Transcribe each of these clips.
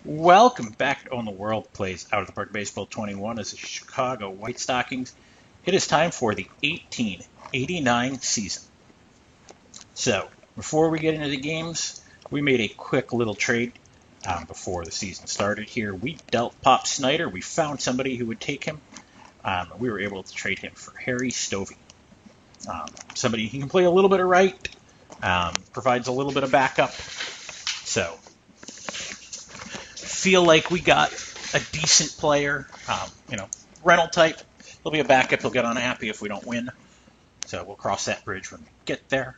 Welcome back to Own the World Plays Out of the Park Baseball 21 as the Chicago White Stockings. It is time for the 1889 season. So, before we get into the games, we made a quick little trade before the season started here. We dealt Pop Snyder. We found somebody who would take him. We were able to trade him for Harry Stovey. Somebody who can play a little bit of right, provides a little bit of backup. So, feel like we got a decent player, rental type. He'll be a backup. He'll get unhappy if we don't win. So we'll cross that bridge when we get there.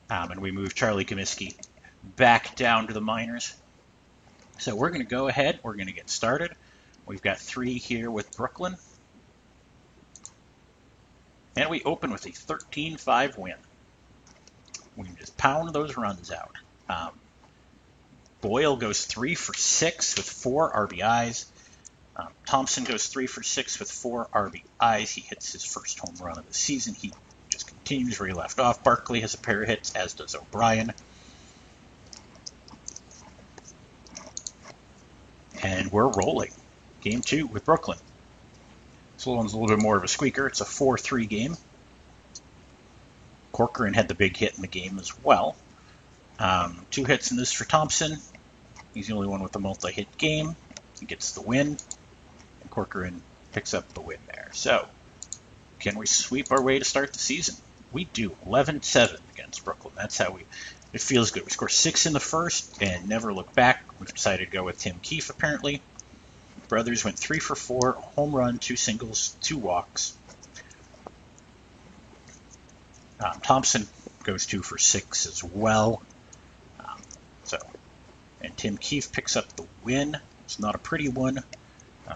And we move Charlie Comiskey back down to the minors. So we're going to go ahead. We're going to get started. We've got 3 here with Brooklyn. And we open with a 13-5 win. We can just pound those runs out. Boyle goes 3 for 6 with 4 RBIs. Thompson goes 3 for 6 with 4 RBIs. He hits his first home run of the season. He just continues where he left off. Barkley has a pair of hits, as does O'Brien. And we're rolling. Game 2 with Brooklyn. This one's a little bit more of a squeaker. It's a 4-3 game. Corcoran had the big hit in the game as well. 2 hits in this for Thompson. He's the only one with a multi-hit game. He gets the win. And Corcoran picks up the win there. So, can we sweep our way to start the season? We do. 11-7 against Brooklyn. That's how it feels good. We score 6 in the first and never look back. We've decided to go with Tim Keefe, apparently. Brothers went 3 for 4, a home run, 2 singles, 2 walks. Thompson goes 2 for 6 as well. And Tim Keefe picks up the win. It's not a pretty one.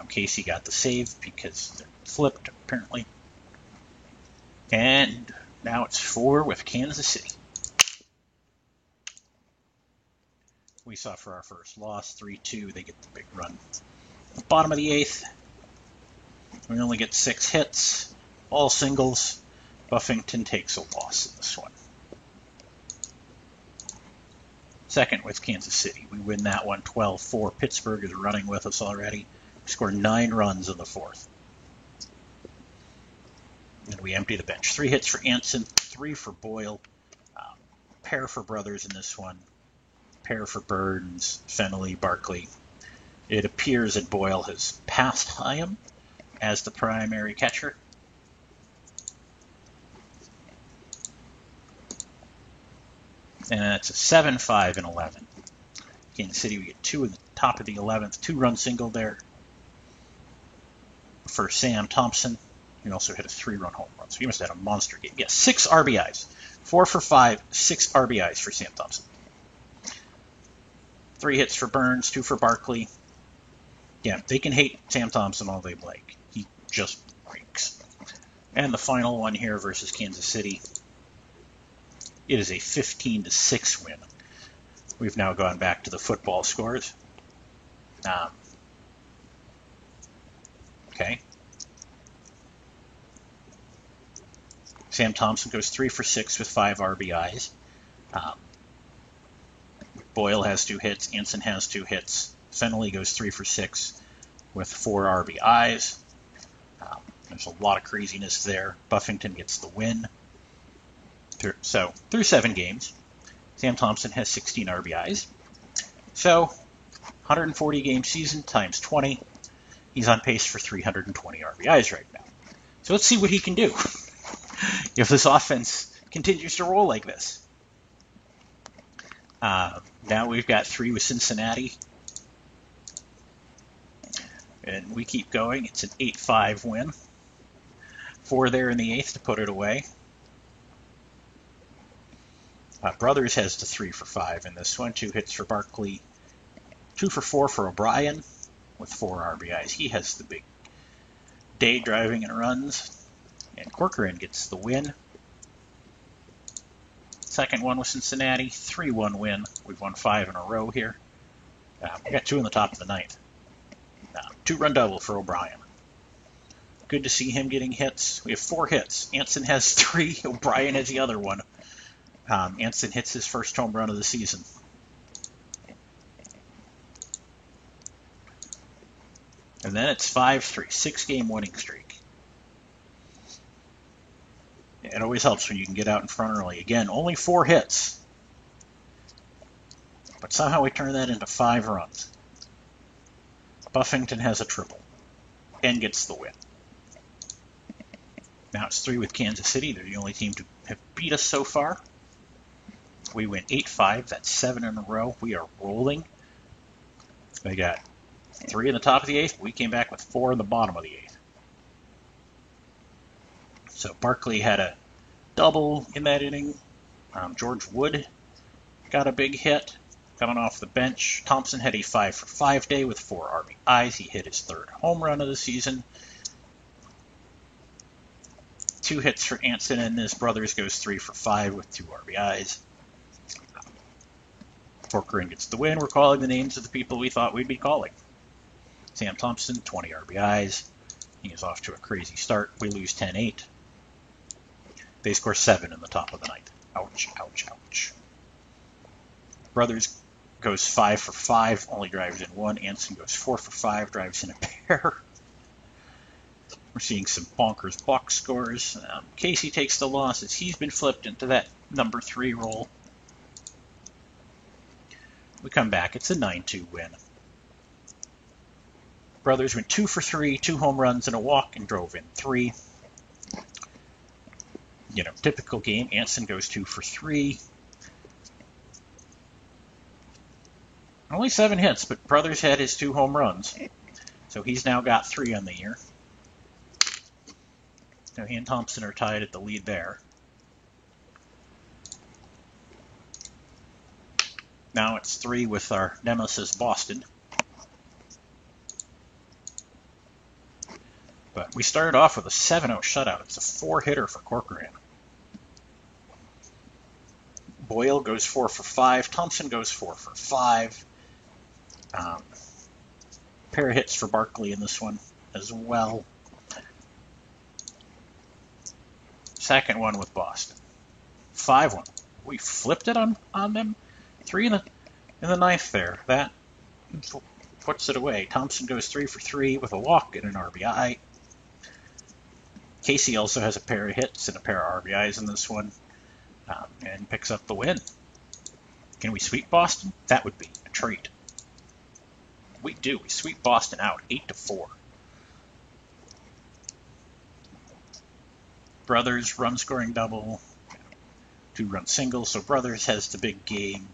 Casey got the save because they're flipped, apparently. And now it's 4 with Kansas City. We saw for our first loss, 3-2. They get the big run. Bottom of the 8th. We only get 6 hits, all singles. Buffington takes a loss in this one. Second with Kansas City. We win that one 12-4. Pittsburgh is running with us already. We score 9 runs in the 4th. And we empty the bench. 3 hits for Anson, 3 for Boyle. Pair for Brothers in this one. Pair for Burns, Fenley, Barkley. It appears that Boyle has passed Hyam as the primary catcher. And it's a 7-5 and 11. Kansas City, we get 2 in the top of the 11th. 2-run single there for Sam Thompson. He also hit a 3-run home run, so he must have had a monster game. Yes, 6 RBIs. 4 for 5, 6 RBIs for Sam Thompson. 3 hits for Burns, 2 for Barkley. Yeah, they can hate Sam Thompson all they like. He just breaks. And the final one here versus Kansas City. It is a 15-6 win. We've now gone back to the football scores. Okay. Sam Thompson goes 3 for 6 with 5 RBIs. Boyle has 2 hits. Anson has 2 hits. Fenley goes 3 for 6 with 4 RBIs. There's a lot of craziness there. Buffington gets the win. So, through 7 games, Sam Thompson has 16 RBIs. So, 140 game season times 20. He's on pace for 320 RBIs right now. So let's see what he can do if this offense continues to roll like this. Now we've got 3 with Cincinnati. And we keep going. It's an 8-5 win. 4 there in the 8th to put it away. Brothers has the 3 for 5 in this one. 2 hits for Barkley. 2 for 4 for O'Brien with 4 RBIs. He has the big day driving and runs. And Corcoran gets the win. Second one with Cincinnati. 3-1 win. We've won 5 in a row here. We got 2 in the top of the 9th. 2-run double for O'Brien. Good to see him getting hits. We have 4 hits. Anson has 3. O'Brien has the other one. Anson hits his first home run of the season. And then it's 5-3, 6-game winning streak. It always helps when you can get out in front early. Again, only 4 hits. But somehow we turn that into 5 runs. Buffington has a triple and gets the win. Now it's 3 with Kansas City. They're the only team to have beat us so far. We win 8-5. That's 7 in a row. We are rolling. They got 3 in the top of the 8th. We came back with 4 in the bottom of the 8th. So Barkley had a double in that inning. George Wood got a big hit coming off the bench. Thompson had a 5-for-5 day with 4 RBIs. He hit his 3rd home run of the season. 2 hits for Anson, and his brothers goes 3-for-5 with 2 RBIs. Corcoran gets the win. We're calling the names of the people we thought we'd be calling. Sam Thompson, 20 RBIs. He is off to a crazy start. We lose 10-8. They score 7 in the top of the 9th. Ouch, ouch, ouch. Brothers goes 5-for-5, only drives in 1. Anson goes 4-for-5, drives in a pair. We're seeing some bonkers box scores. Casey takes the loss as he's been flipped into that number 3 role. We come back. It's a 9-2 win. Brothers went 2-for-3, 2 home runs and a walk, and drove in 3. Typical game. Anson goes 2-for-3. Only 7 hits, but Brothers had his 2 home runs. So he's now got 3 on the year. So he and Thompson are tied at the lead there. Now it's 3 with our nemesis Boston. But we started off with a 7-0 shutout. It's a 4-hitter for Corcoran. Boyle goes 4-for-5. Thompson goes 4-for-5. Pair of hits for Barkley in this one as well. Second one with Boston. 5-1. We flipped it on them. 3 in the 9th there. That puts it away. Thompson goes 3-for-3 with a walk and an RBI. Casey also has a pair of hits and a pair of RBIs in this one, and picks up the win. Can we sweep Boston? That would be a treat. We do. We sweep Boston out 8-4. Brothers run scoring double, 2-run single. So Brothers has the big game.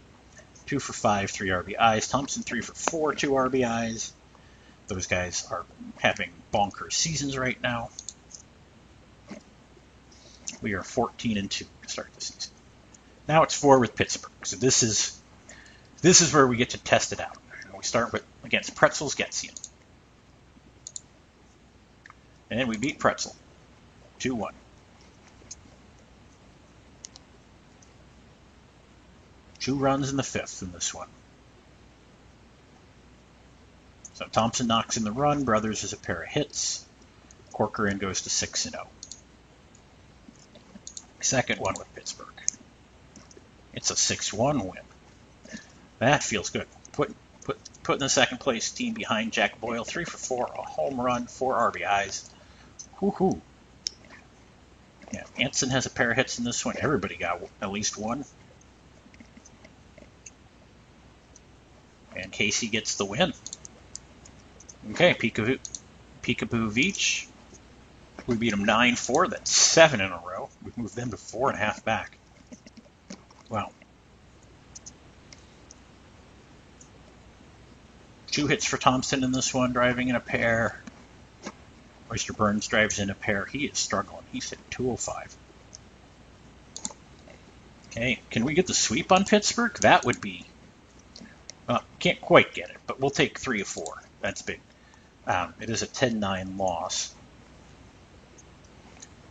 2-for-5, 3 RBIs. Thompson 3-for-4, 2 RBIs. Those guys are having bonkers seasons right now. We are 14-2 to start the season. Now it's 4 with Pittsburgh. So this is where we get to test it out. We start against Pretzel's Getzian. And we beat Pretzel 2-1. Two runs in the 5th in this one. So Thompson knocks in the run. Brothers has a pair of hits. Corcoran goes to 6-0. Second one with Pittsburgh. It's a 6-1 win. That feels good. Putting the second place team behind Jack Boyle. 3-for-4, a home run, 4 RBIs. Woohoo! Yeah, Anson has a pair of hits in this one. Everybody got at least one. And Casey gets the win. Okay, Peekaboo Veach. We beat them 9-4. That's 7 in a row. We've moved them to 4.5 back. Wow. 2 hits for Thompson in this one, driving in a pair. Oyster Burns drives in a pair. He is struggling. He's hit 205. Okay, can we get the sweep on Pittsburgh? That would be... can't quite get it, but we'll take 3 of 4. That's big. It is a 10-9 loss.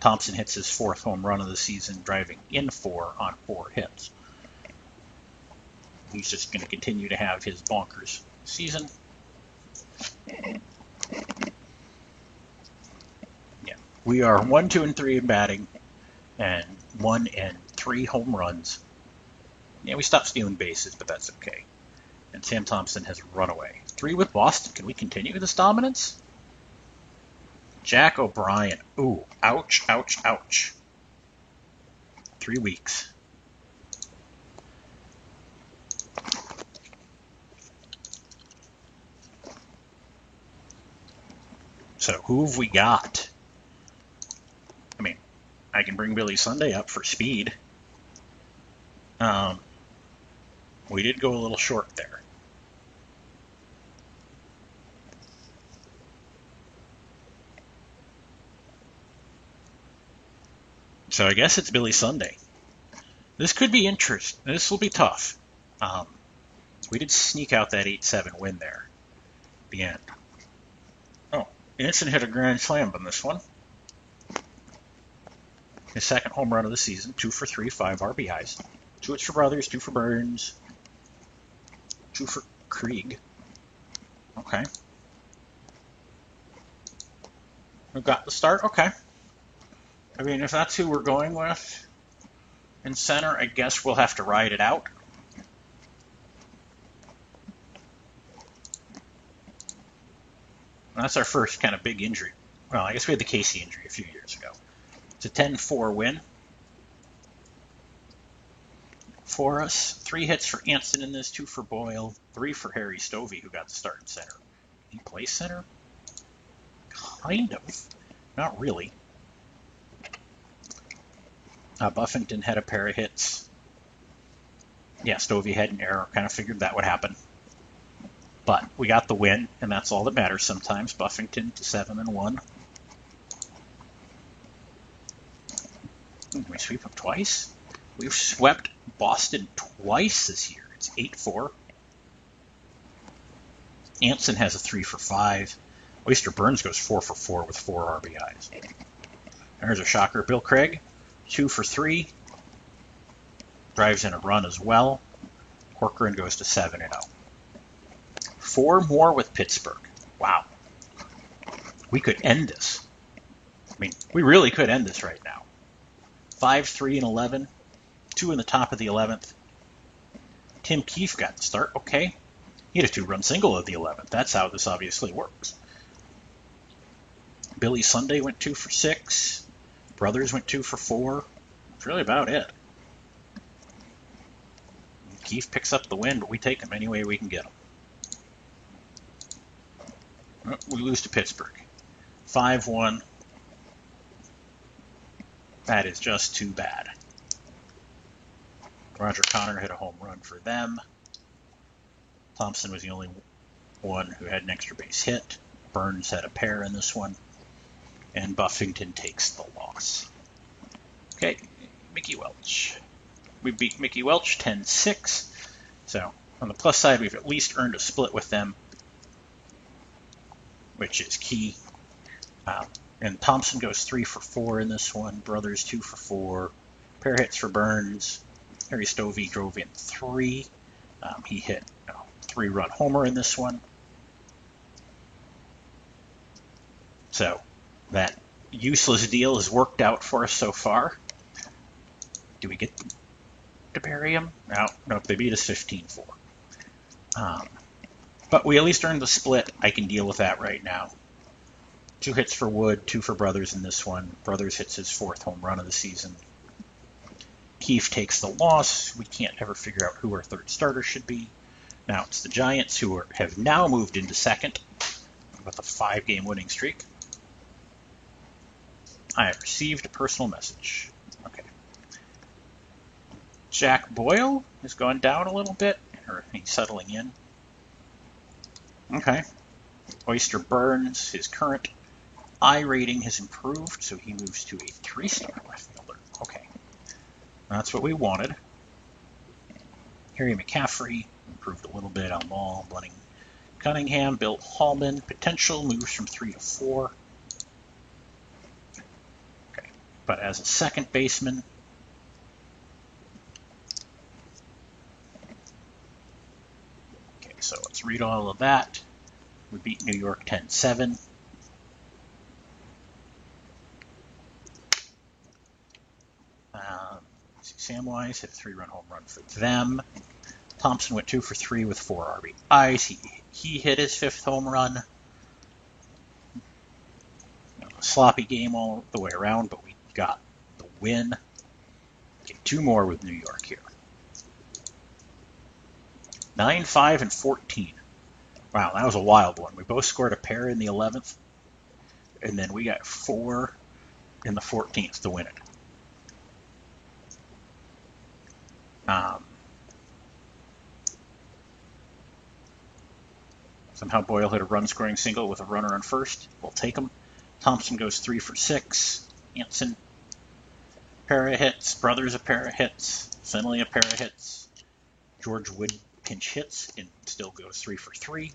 Thompson hits his 4th home run of the season, driving in 4 on 4 hits. He's just going to continue to have his bonkers season. Yeah, we are 1, 2, and 3 in batting, and 1 and 3 home runs. Yeah, we stopped stealing bases, but that's okay. And Sam Thompson has run away. 3 with Boston. Can we continue this dominance? Jack O'Brien. Ooh, ouch, ouch, ouch. 3 weeks. So who have we got? I mean, I can bring Billy Sunday up for speed. We did go a little short there. So I guess it's Billy Sunday. This could be interesting. This will be tough. We did sneak out that 8-7 win there at the end. Oh, Anson hit a grand slam on this one. His second home run of the season, 2 for 3, 5 RBIs. 2 hits for Brothers, 2 for Burns, 2 for Krieg. Okay. We've got the start. Okay. I mean, if that's who we're going with in center, I guess we'll have to ride it out. That's our first kind of big injury. Well, I guess we had the Casey injury a few years ago. It's a 10-4 win for us. 3 hits for Anson in this, 2 for Boyle, 3 for Harry Stovey, who got the start in center. He plays center? Kind of. Not really. Buffington had a pair of hits. Yeah, Stovey had an error. Kind of figured that would happen. But we got the win, and that's all that matters sometimes. Buffington to 7-1. We sweep them twice? We've swept Boston twice this year. It's 8-4. Anson has a 3 for 5. Oyster Burns goes 4 for 4 with 4 RBIs. There's a shocker. Bill Craig, 2 for 3. Drives in a run as well. Corcoran goes to 7-0. 4 more with Pittsburgh. Wow. We could end this. I mean, we really could end this right now. 5, 3, and 11. 2 in the top of the 11th. Tim Keefe got the start. Okay. He had a 2-run single of the 11th. That's how this obviously works. Billy Sunday went 2 for 6. Brothers went 2 for 4. That's really about it. Keefe picks up the win, but we take him any way we can get him. We lose to Pittsburgh. 5-1. That is just too bad. Roger Connor hit a home run for them. Thompson was the only one who had an extra base hit. Burns had a pair in this one. And Buffington takes the loss. Okay, Mickey Welch. We beat Mickey Welch 10-6. So, on the plus side, we've at least earned a split with them, which is key. And Thompson goes 3 for 4 in this one. Brothers 2 for 4. Pair hits for Burns. Harry Stovey drove in 3. He hit a 3-run homer in this one. So that useless deal has worked out for us so far. Do we get to bury him? No, they beat us 15-4. But we at least earned the split. I can deal with that right now. 2 hits for Wood, 2 for Brothers in this one. Brothers hits his 4th home run of the season. Keefe takes the loss. We can't ever figure out who our third starter should be. Now it's the Giants, who have now moved into second with a 5-game winning streak. I have received a personal message. Okay. Jack Boyle has gone down a little bit, or he's settling in. Okay. Oyster Burns, his current I rating has improved, so he moves to a 3-star left fielder. Okay. That's what we wanted. Harry McCaffrey improved a little bit on ball. Blenning Cunningham, Bill Hallman, potential moves from 3 to 4. Okay. But as a second baseman, okay, so let's read all of that. We beat New York 10-7. Samwise hit a 3-run home run for them. Thompson went 2 for 3 with 4 RBIs. He hit his 5th home run. sloppy game all the way around, but we got the win. Get 2 more with New York here. 9, 5, and 14. Wow, that was a wild one. We both scored a pair in the 11th, and then we got 4 in the 14th to win it. Somehow Boyle hit a run-scoring single with a runner on first. We'll take him. Thompson goes 3 for 6. Anson, pair of hits. Brothers, a pair of hits. Finley, a pair of hits. George Wood pinch hits and still goes 3 for 3.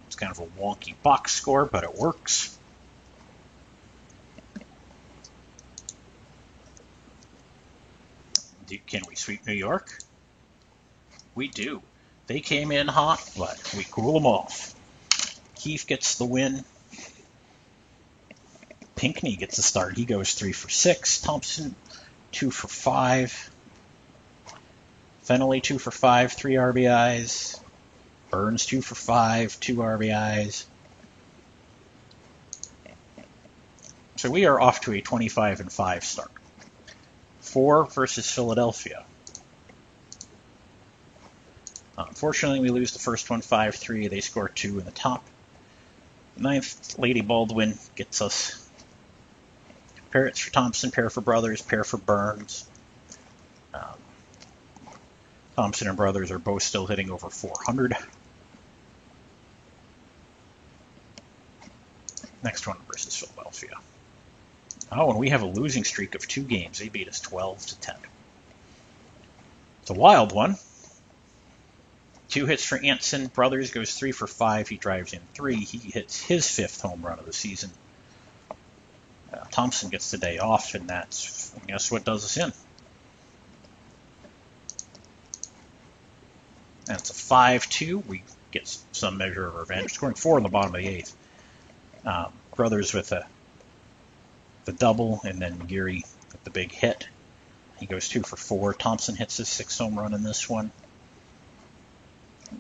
It's kind of a wonky box score, but it works. Can we sweep New York? We do. They came in hot, but we cool them off. Keefe gets the win. Pinckney gets the start. He goes 3 for 6. Thompson, 2 for 5. Fennelly, 2 for 5, 3 RBIs. Burns, 2 for 5, 2 RBIs. So we are off to a 25-5 start. 4 versus Philadelphia. Unfortunately, we lose the first one 5-3. They score 2 in the top. 9th, Lady Baldwin gets us. Pair for Thompson, pair for Brothers, pair for Burns. Thompson and Brothers are both still hitting over 400. Next one versus Philadelphia. Oh, and we have a losing streak of 2 games. They beat us 12-10. It's a wild one. 2 hits for Anson. Brothers goes 3 for 5. He drives in 3. He hits his 5th home run of the season. Thompson gets the day off, and that's, I guess, what does us in. And it's a 5-2. We get some measure of revenge, scoring 4 in the bottom of the 8th. Brothers with the double, and then Geary with the big hit. He goes 2 for 4. Thompson hits his 6th home run in this one.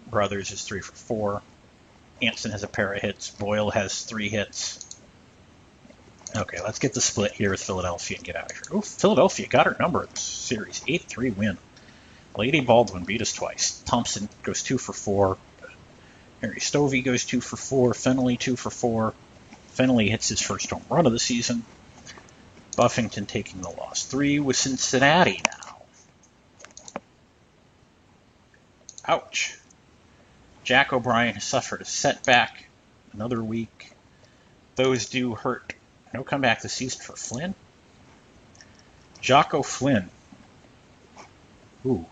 Brothers is 3 for 4. Anson has a pair of hits. Boyle has 3 hits. Okay, let's get the split here with Philadelphia and get out of here. Oh, Philadelphia got her number in this series. 8-3 win. Lady Baldwin beat us twice. Thompson goes 2 for 4. Henry Stovey goes 2 for 4. Fennelly 2 for 4. Fennelly hits his first home run of the season. Buffington taking the loss. 3 with Cincinnati now. Ouch. Jack O'Brien has suffered a setback. Another week. Those do hurt. No comeback this season for Flynn. Jocko Flynn. Ooh.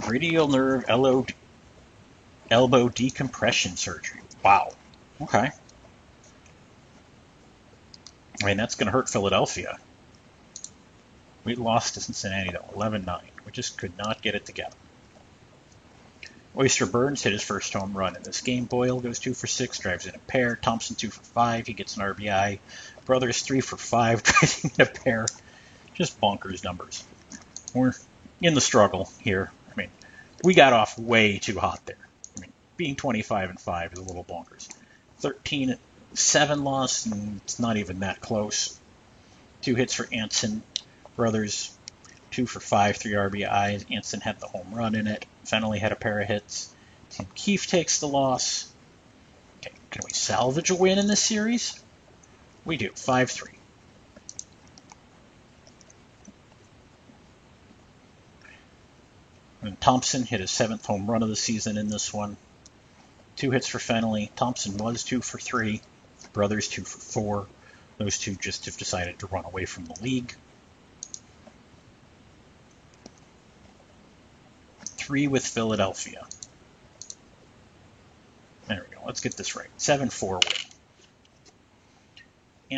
Radial nerve elbow decompression surgery. Wow. Okay. I mean, that's going to hurt Philadelphia. We lost to Cincinnati, though, 11-9. We just could not get it together. Oyster Burns hit his first home run in this game. Boyle goes 2 for 6, drives in a pair. Thompson 2 for 5, he gets an RBI. Brothers 3 for 5, driving in a pair. Just bonkers numbers. We're in the struggle here. I mean, we got off way too hot there. I mean, being 25-5 is a little bonkers. 13-7 loss, and it's not even that close. 2 hits for Anson. Brothers 2 for 5, 3 RBIs. Anson had the home run in it. Fennelly had a pair of hits. Tim Keefe takes the loss. Okay, can we salvage a win in this series? We do. 5-3. And Thompson hit his 7th home run of the season in this one. 2 hits for Fennelly. Thompson was 2 for 3. Brothers 2 for 4. Those two just have decided to run away from the league. 3 with Philadelphia. There we go. Let's get this right. 7-4 win.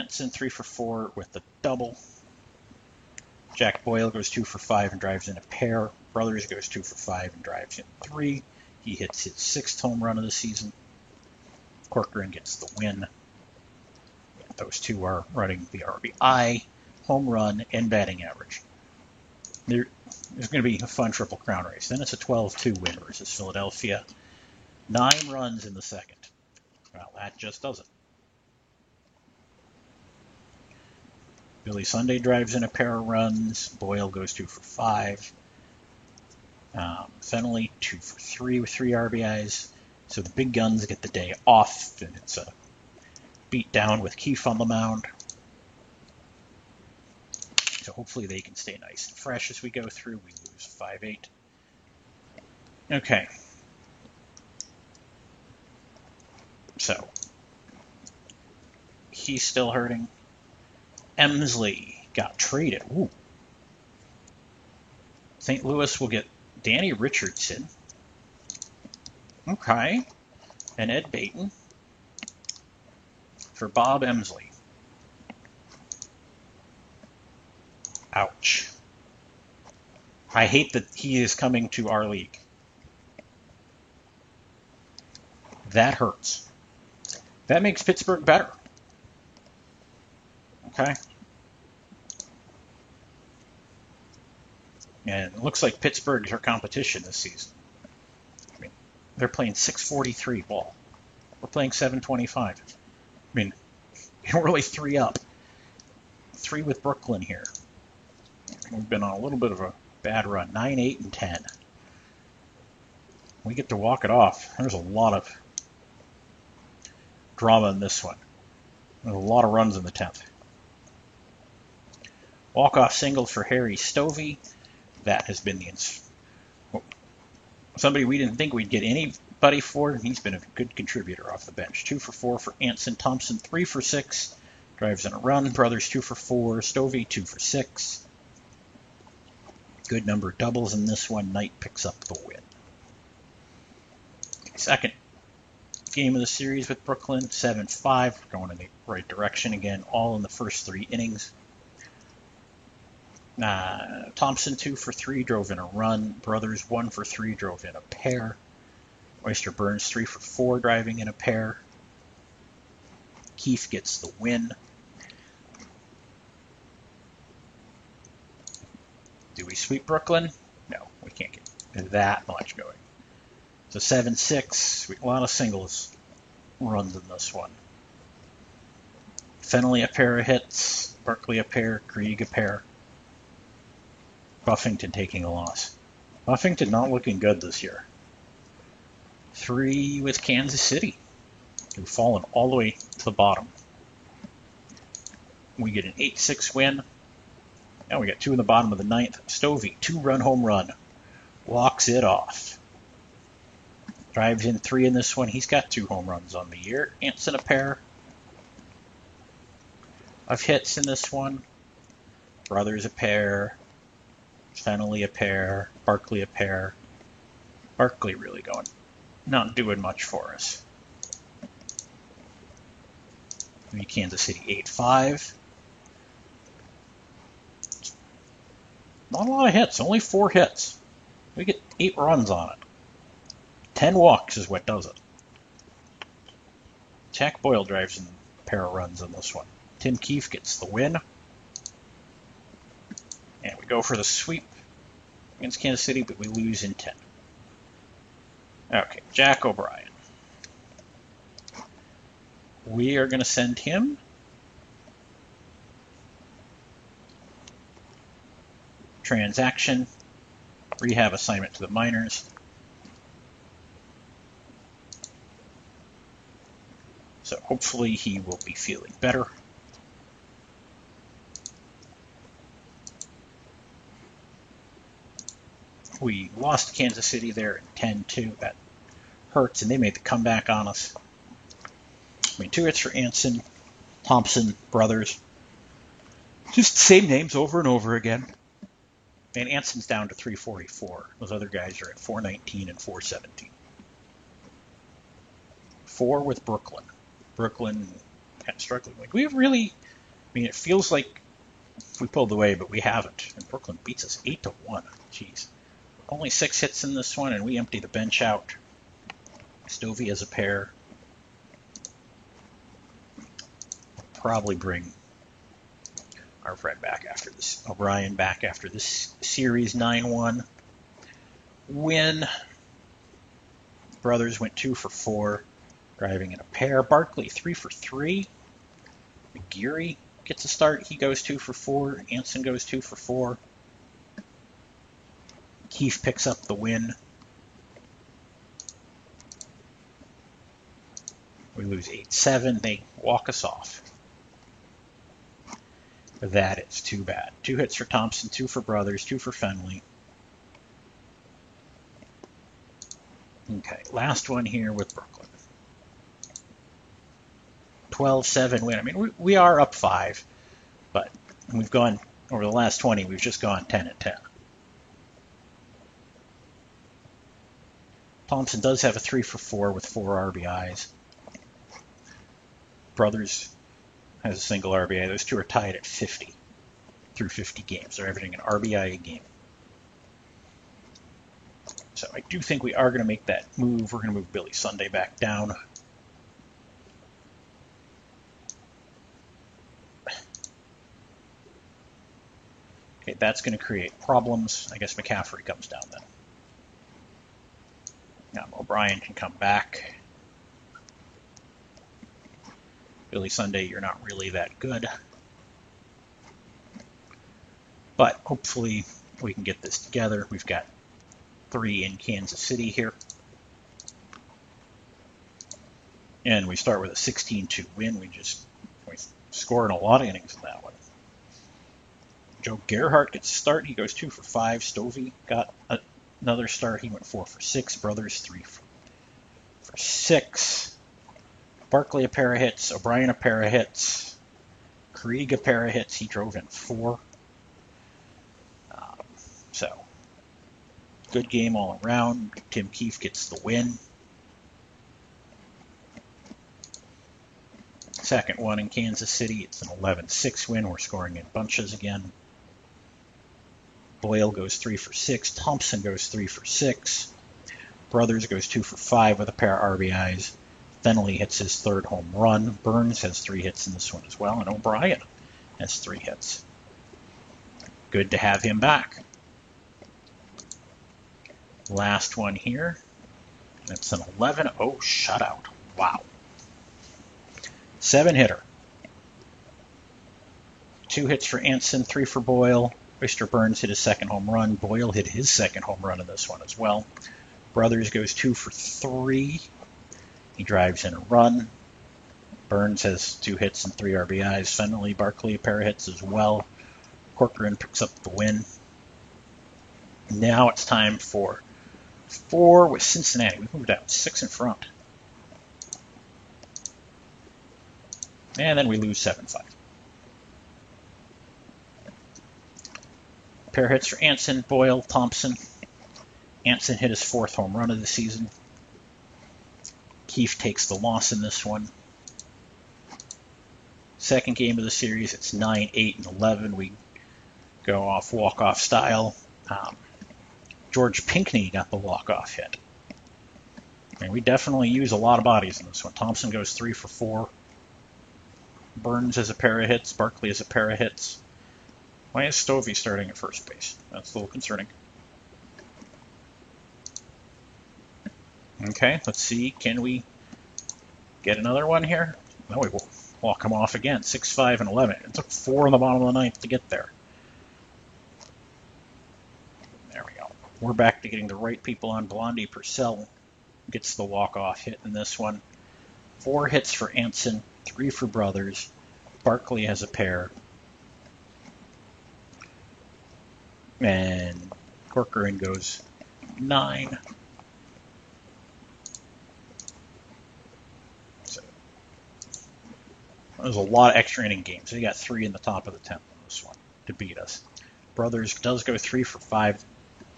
Anson 3 for 4 with the double. Jack Boyle goes 2 for 5 and drives in a pair. Brothers goes 2 for 5 and drives in 3. He hits his 6th home run of the season. Corcoran gets the win. Those two are running the RBI, home run, and batting average. It's going to be a fun Triple Crown race. Then it's a 12-2 win versus Philadelphia. 9 runs in the second. Well, that just does it. Billy Sunday drives in a pair of runs. Boyle goes 2 for 5. Fennelly 2 for 3 with 3 RBIs. So the big guns get the day off, and it's a beat down with Keefe on the mound. So hopefully they can stay nice and fresh as we go through. We lose 5-8. Okay. So he's still hurting. Emsley got traded. Ooh. St. Louis will get Danny Richardson. Okay. And Ed Baton for Bob Emsley. Ouch. I hate that he is coming to our league. That hurts. That makes Pittsburgh better. Okay. And it looks like Pittsburgh's our competition this season. I mean, they're playing 643 ball. We're playing 725. I mean, we're only 3 up. 3 with Brooklyn here. We've been on a little bit of a bad run. 9, 8, and 10. We get to walk it off. There's a lot of drama in this one. There's a lot of runs in the 10th. Walk-off single for Harry Stovey. That has been somebody we didn't think we'd get anybody for, and he's been a good contributor off the bench. 2 for 4 for Anson Thompson. 3 for 6. Drives in a run. Brothers 2 for 4. Stovey 2 for 6. Good number of doubles in this one. Knight picks up the win. Second game of the series with Brooklyn. 7-5. We're going in the right direction again. All in the first 3 innings. Thompson 2 for 3, drove in a run. Brothers 1 for 3, drove in a pair. Oyster Burns 3 for 4, driving in a pair. Keefe gets the win. Do we sweep Brooklyn? No, we can't get that much going. So 7-6. A lot of singles runs in this one. Fennelly a pair of hits. Barkley a pair. Krieg a pair. Buffington taking a loss. Buffington not looking good this year. 3 with Kansas City, who've fallen all the way to the bottom. We get an 8-6 win. Now we got 2 in the bottom of the 9th. Stovey, 2-run home run. Walks it off. Drives in 3 in this one. He's got 2 home runs on the year. Anson a pair of hits in this one. Brothers a pair. Fennelly a pair. Barkley a pair. Barkley really going. Not doing much for us. Kansas City 8-5. Not a lot of hits. Only 4 hits. We get 8 runs on it. 10 walks is what does it. Jack Boyle drives in a pair of runs in this one. Tim Keefe gets the win. And we go for the sweep against Kansas City, but we lose in 10. Okay, Jack O'Brien. We are going to send him transaction, rehab assignment to the minors. So hopefully he will be feeling better. We lost to Kansas City there in 10-2. That hurts, and they made the comeback on us. I mean, 2 hits for Anson, Thompson, Brothers. Just the same names over and over again. And Anson's down to 344. Those other guys are at 419 and 417. 4 with Brooklyn. Brooklyn kind of struggling. Like, we really, I mean, it feels like we pulled away, but we haven't. And Brooklyn beats us 8-1. Jeez. Only 6 hits in this one, and we empty the bench out. Stovey has a pair. Probably bring Our friend back after this. O'Brien back after this series 9-1 win. Brothers went 2 for 4, driving in a pair. Barkley 3 for 3. McGeary gets a start. He goes 2 for 4. Anson goes 2 for 4. Keefe picks up the win. We lose 8-7. They walk us off. That is too bad. 2 hits for Thompson, 2 for Brothers, 2 for Fenley. Okay, last one here with Brooklyn. 12-7 win. I mean, we are up 5, but we've gone, over the last 20, we've just gone 10-10. Thompson does have a 3 for 4 with 4 RBIs. Brothers has a single RBI. Those two are tied at 50 through 50 games. They're averaging an RBI a game. So I do think we are going to make that move. We're going to move Billy Sunday back down. Okay, that's going to create problems. I guess McCaffrey comes down then. Now O'Brien can come back. Billy Sunday, you're not really that good. But hopefully we can get this together. We've got 3 in Kansas City here. And we start with a 16-2 win. We scored a lot of innings in that one. Joe Gerhardt gets a start. He goes 2 for 5. Stovey got another start. He went 4 for 6. Brothers 3 for 6. Barkley a pair of hits. O'Brien a pair of hits. Krieg a pair of hits. He drove in 4. So, good game all around. Tim Keefe gets the win. Second one in Kansas City. It's an 11-6 win. We're scoring in bunches again. Boyle goes 3 for 6. Thompson goes 3 for 6. Brothers goes 2 for 5 with a pair of RBIs. Fenley hits his 3rd home run. Burns has 3 hits in this one as well. And O'Brien has 3 hits. Good to have him back. Last one here. It's an 11-0 shutout. Wow. 7-hitter. 2 hits for Anson, 3 for Boyle. Mr. Burns hit his 2nd home run. Boyle hit his 2nd home run in this one as well. Brothers goes 2 for 3. He drives in a run. Burns has 2 hits and 3 RBIs. Fenley, Barkley, a pair of hits as well. Corcoran picks up the win. Now it's time for 4 with Cincinnati. We've moved out 6 in front. And then we lose 7-5. Pair hits for Anson, Boyle, Thompson. Anson hit his 4th home run of the season. Keefe takes the loss in this one. Second game of the series, it's 9, 8, and 11. We go off walk-off style. George Pinckney got the walk-off hit. And we definitely use a lot of bodies in this one. Thompson goes 3 for 4. Burns has a pair of hits. Barkley has a pair of hits. Why is Stovey starting at first base? That's a little concerning. Okay, let's see. Can we get another one here? No, we will walk him off again. 6, 5, and 11. It took 4 in the bottom of the 9th to get there. There we go. We're back to getting the right people on. Blondie Purcell gets the walk-off hit in this one. 4 hits for Anson, 3 for Brothers. Barkley has a pair. And Corcoran goes 9. So there's a lot of extra inning games. They got 3 in the top of the 10th on this one to beat us. Brothers does go 3 for 5.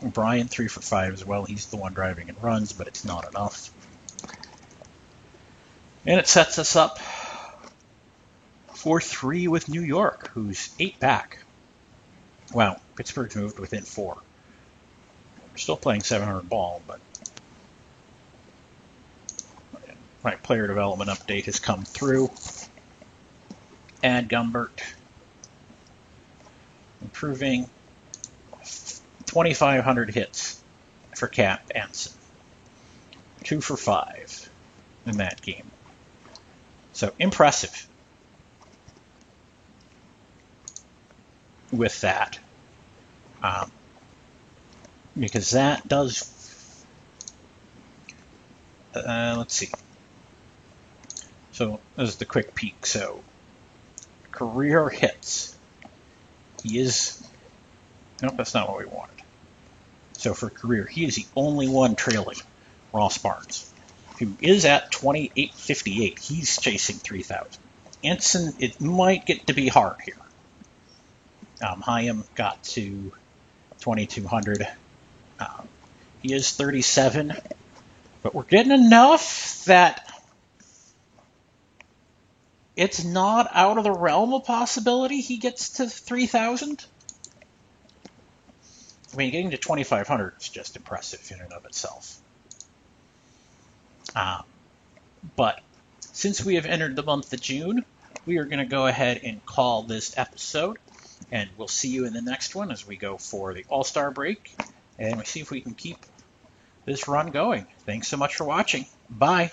Brian 3 for 5 as well. He's the one driving in runs, but it's not enough. And it sets us up for 3 with New York, who's 8 back. Wow, Pittsburgh's moved within 4. We're still playing 700 ball, but my player development update has come through. Add Gumbert. improving 2,500 hits for Cap Anson. 2 for 5 in that game. So impressive with that. Because that does, let's see. So this is the quick peek. So career hits. He is, nope, that's not what we wanted. So for career, he is the only one trailing Ross Barnes, who is at 2858. He's chasing 3,000. Anson, it might get to be hard here. Hyam got to 2,200. He is 37, but we're getting enough that it's not out of the realm of possibility he gets to 3,000. I mean, getting to 2,500 is just impressive in and of itself. But since we have entered the month of June, we are going to go ahead and call this episode, and we'll see you in the next one as we go for the All-Star break, and we see if we can keep this run going. Thanks so much for watching. Bye.